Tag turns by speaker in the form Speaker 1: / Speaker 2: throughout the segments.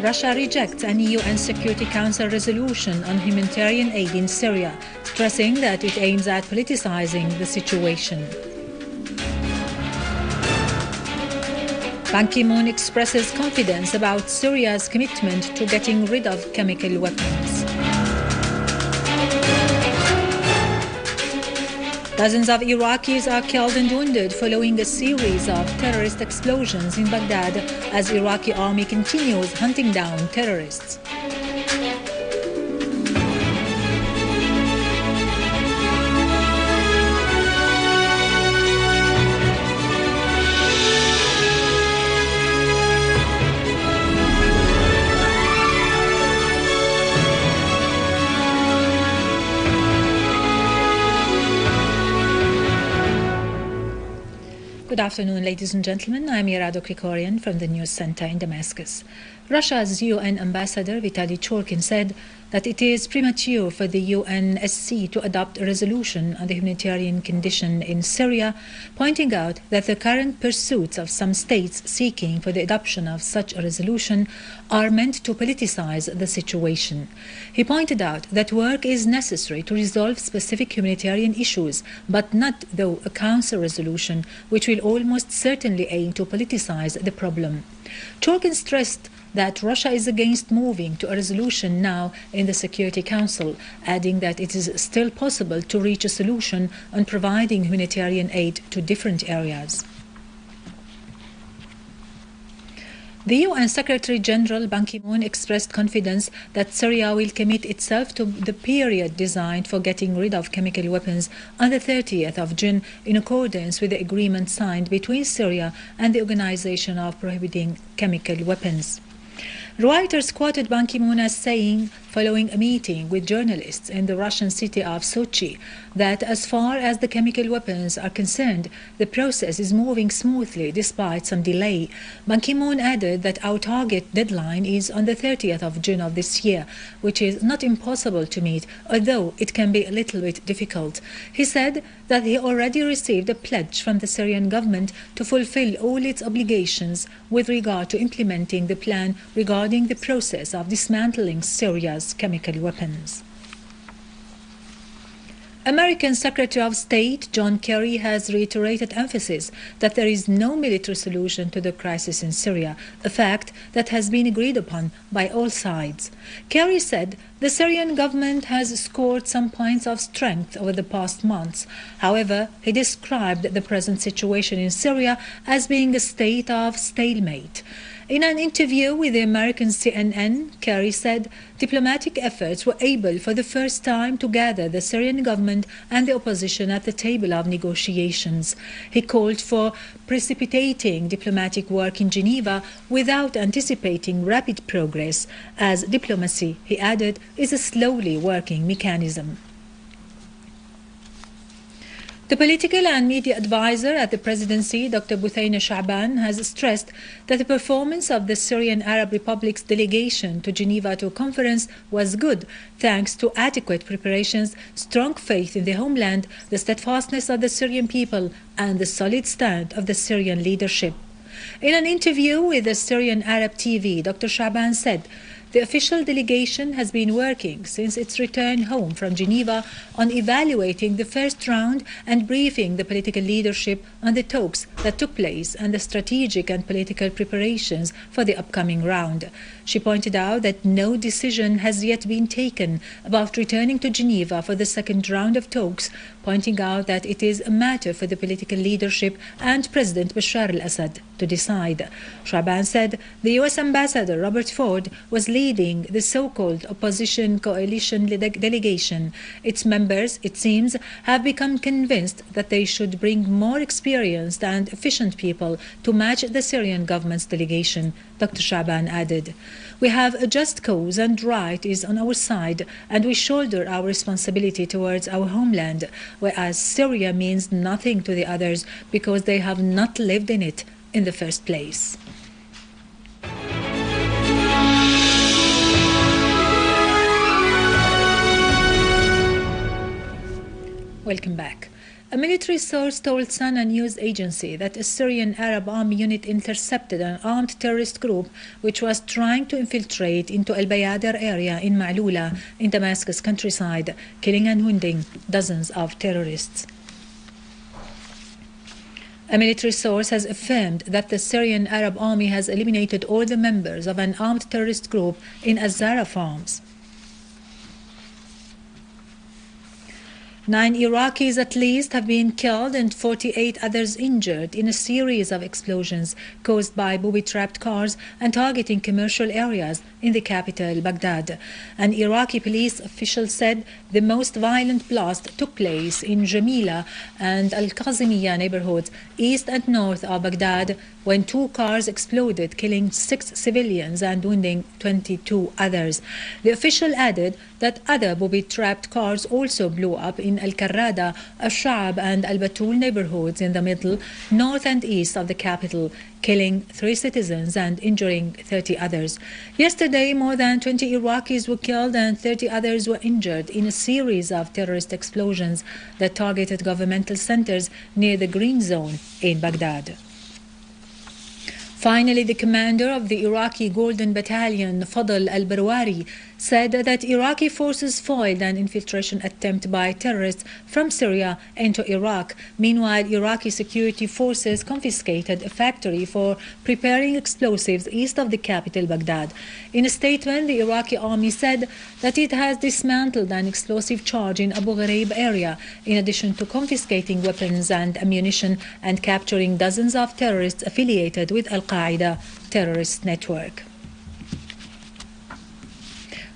Speaker 1: Russia rejects an UN Security Council resolution on humanitarian aid in Syria, stressing that it aims at politicizing the situation. Ban Ki-moon expresses confidence about Syria's commitment to getting rid of chemical weapons. Dozens of Iraqis are killed and wounded following a series of terrorist explosions in Baghdad as Iraqi army continues hunting down terrorists. Good afternoon, ladies and gentlemen. I'm Irado Krikorian from the News Center in Damascus. Russia's UN ambassador Vitaly Churkin said that it is premature for the UNSC to adopt a resolution on the humanitarian condition in Syria, pointing out that the current pursuits of some states seeking for the adoption of such a resolution are meant to politicize the situation. He pointed out that work is necessary to resolve specific humanitarian issues, but not, though, a council resolution which will almost certainly aim to politicize the problem. Churkin stressed that Russia is against moving to a resolution now in the Security Council, adding that it is still possible to reach a solution on providing humanitarian aid to different areas. The UN Secretary-General Ban Ki-moon expressed confidence that Syria will commit itself to the period designed for getting rid of chemical weapons on the 30th of June in accordance with the agreement signed between Syria and the Organization of Prohibiting Chemical Weapons. Reuters quoted Ban Ki-moon as saying, following a meeting with journalists in the Russian city of Sochi, that as far as the chemical weapons are concerned, the process is moving smoothly despite some delay. Ban Ki-moon added that our target deadline is on the 30th of June of this year, which is not impossible to meet, although it can be a little bit difficult. He said that he already received a pledge from the Syrian government to fulfill all its obligations with regard to implementing the plan regarding the process of dismantling Syria's chemical weapons. American Secretary of State John Kerry has reiterated emphasis that there is no military solution to the crisis in Syria, a fact that has been agreed upon by all sides. Kerry said the Syrian government has scored some points of strength over the past months. However, he described the present situation in Syria as being a state of stalemate. In an interview with the American CNN, Kerry said diplomatic efforts were able for the first time to gather the Syrian government and the opposition at the table of negotiations. He called for precipitating diplomatic work in Geneva without anticipating rapid progress, as diplomacy, he added, is a slowly working mechanism. The political and media advisor at the presidency, Dr. Buthayna Sha'ban, has stressed that the performance of the Syrian Arab Republic's delegation to Geneva to a conference was good, thanks to adequate preparations, strong faith in the homeland, the steadfastness of the Syrian people, and the solid stand of the Syrian leadership. In an interview with the Syrian Arab TV, Dr. Sha'ban said, the official delegation has been working since its return home from Geneva on evaluating the first round and briefing the political leadership on the talks that took place and the strategic and political preparations for the upcoming round. She pointed out that no decision has yet been taken about returning to Geneva for the second round of talks, pointing out that it is a matter for the political leadership and President Bashar al-Assad to decide. Sha'ban said the U.S. Ambassador Robert Ford was leading the so-called opposition coalition delegation. Its members, it seems, have become convinced that they should bring more experienced and efficient people to match the Syrian government's delegation, Dr. Sha'ban added. We have a just cause and right is on our side, and we shoulder our responsibility towards our homeland, whereas Syria means nothing to the others because they have not lived in it in the first place. Welcome back. A military source told Sana news agency that a Syrian Arab army unit intercepted an armed terrorist group which was trying to infiltrate into Al Bayader area in Ma'lula in Damascus countryside, killing and wounding dozens of terrorists. A military source has affirmed that the Syrian Arab army has eliminated all the members of an armed terrorist group in Azara farms. 9 Iraqis at least have been killed and 48 others injured in a series of explosions caused by booby-trapped cars and targeting commercial areas in the capital, Baghdad. An Iraqi police official said the most violent blast took place in Jamila and Al-Qazimiyya neighborhoods east and north of Baghdad when 2 cars exploded, killing 6 civilians and wounding 22 others. The official added that other booby-trapped cars also blew up in Al-Karrada, Al-Sha'ab and Al-Batul neighborhoods in the middle, north and east of the capital, killing 3 citizens and injuring 30 others. Yesterday, more than 20 Iraqis were killed and 30 others were injured in a series of terrorist explosions that targeted governmental centers near the Green Zone in Baghdad. Finally, the commander of the Iraqi Golden Battalion, Fadl al-Barwari, said that Iraqi forces foiled an infiltration attempt by terrorists from Syria into Iraq. Meanwhile, Iraqi security forces confiscated a factory for preparing explosives east of the capital, Baghdad. In a statement, the Iraqi army said that it has dismantled an explosive charge in Abu Ghraib area, in addition to confiscating weapons and ammunition and capturing dozens of terrorists affiliated with Al-Qaeda terrorist network.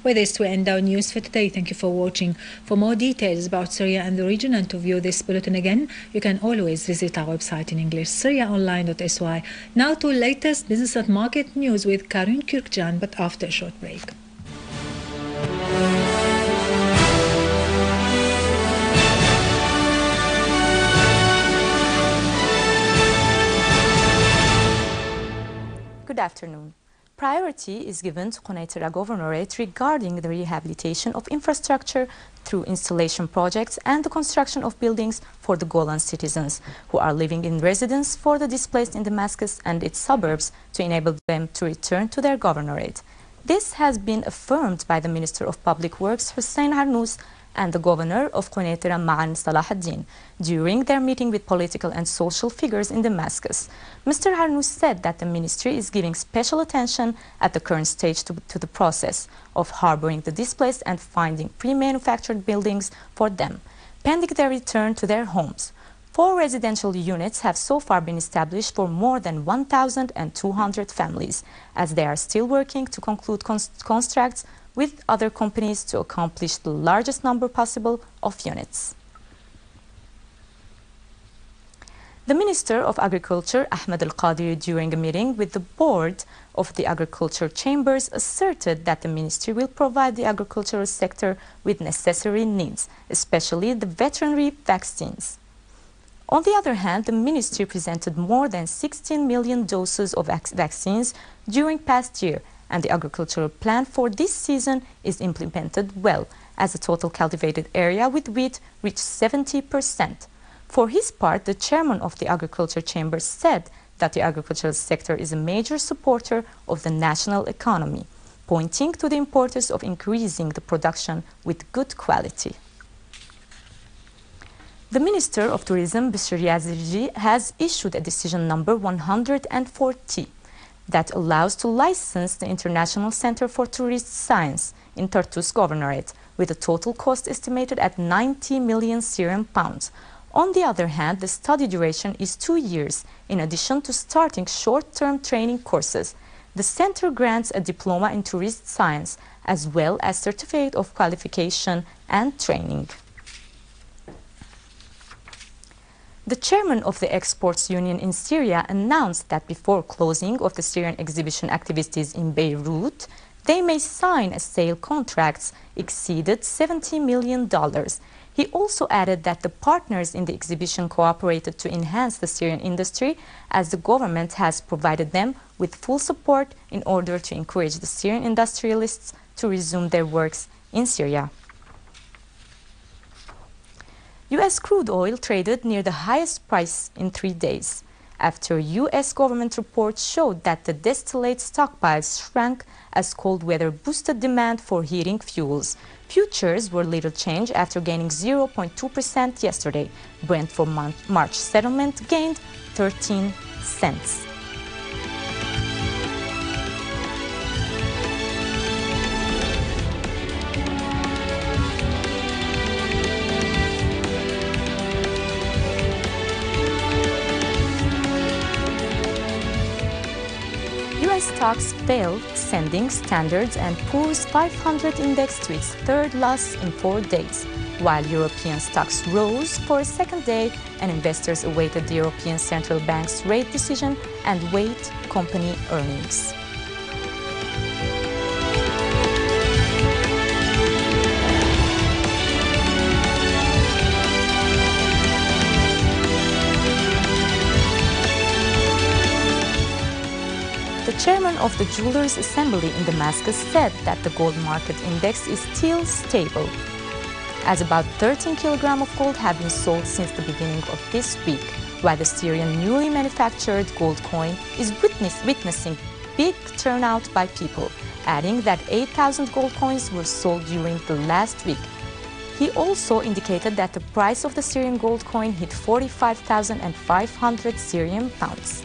Speaker 1: With this, we end our news for today. Thank you for watching. For more details about Syria and the region and to view this bulletin again, you can always visit our website in English, syriaonline.sy. Now to latest business and market news with Karun Kirkjan, but after a short break.
Speaker 2: Good afternoon. Priority is given to Quneitra Governorate regarding the rehabilitation of infrastructure through installation projects and the construction of buildings for the Golan citizens who are living in residence for the displaced in Damascus and its suburbs to enable them to return to their governorate. This has been affirmed by the Minister of Public Works, Hussein Arnous, and the Governor of Quneitra, Ma'an Salah ad-Din, during their meeting with political and social figures in Damascus. Mr. Arnous said that the ministry is giving special attention at the current stage to the process of harboring the displaced and finding pre-manufactured buildings for them, pending their return to their homes. 4 residential units have so far been established for more than 1,200 families, as they are still working to conclude contracts with other companies to accomplish the largest number possible of units. The Minister of Agriculture, Ahmed Al-Qadiri, during a meeting with the board of the agriculture chambers, asserted that the ministry will provide the agricultural sector with necessary needs, especially the veterinary vaccines. On the other hand, the ministry presented more than 16 million doses of vaccines during past year, and the agricultural plan for this season is implemented well, as the total cultivated area with wheat reached 70%. For his part, the chairman of the Agriculture Chamber said that the agricultural sector is a major supporter of the national economy, pointing to the importance of increasing the production with good quality. The Minister of Tourism, Bishr Yazirji, has issued a decision number 140 that allows to license the International Center for Tourist Science in Tartus Governorate, with a total cost estimated at 90 million Syrian pounds. On the other hand, the study duration is 2 years, in addition to starting short-term training courses. The center grants a diploma in tourist science, as well as certificate of qualification and training. The chairman of the Exports Union in Syria announced that before closing of the Syrian exhibition activities in Beirut, they may sign a sale contracts exceeded $70 million. He also added that the partners in the exhibition cooperated to enhance the Syrian industry, as the government has provided them with full support in order to encourage the Syrian industrialists to resume their works in Syria. U.S. crude oil traded near the highest price in 3 days, after U.S. government reports showed that the distillate stockpiles shrank as cold weather boosted demand for heating fuels. Futures were little changed after gaining 0.2% yesterday. Brent for March settlement gained 13 cents. U.S. stocks fell, sending Standard & Poor's 500 index to its third loss in 4 days, while European stocks rose for a second day and investors awaited the European Central Bank's rate decision and weighed company earnings. The chairman of the Jewelers Assembly in Damascus said that the gold market index is still stable, as about 13 kilograms of gold have been sold since the beginning of this week, while the Syrian newly manufactured gold coin is witnessing big turnout by people, adding that 8,000 gold coins were sold during the last week. He also indicated that the price of the Syrian gold coin hit 45,500 Syrian pounds.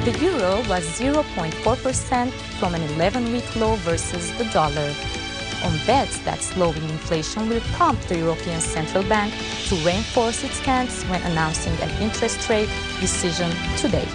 Speaker 2: The euro was 0.4% from an 11-week low versus the dollar, on bets that slowing inflation will prompt the European Central Bank to reinforce its stance when announcing an interest rate decision today.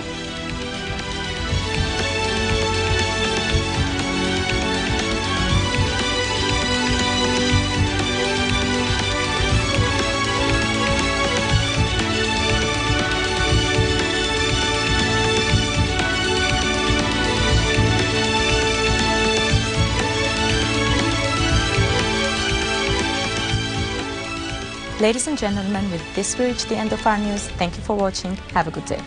Speaker 2: Ladies and gentlemen, with this we reach the end of our news. Thank you for watching. Have a good day.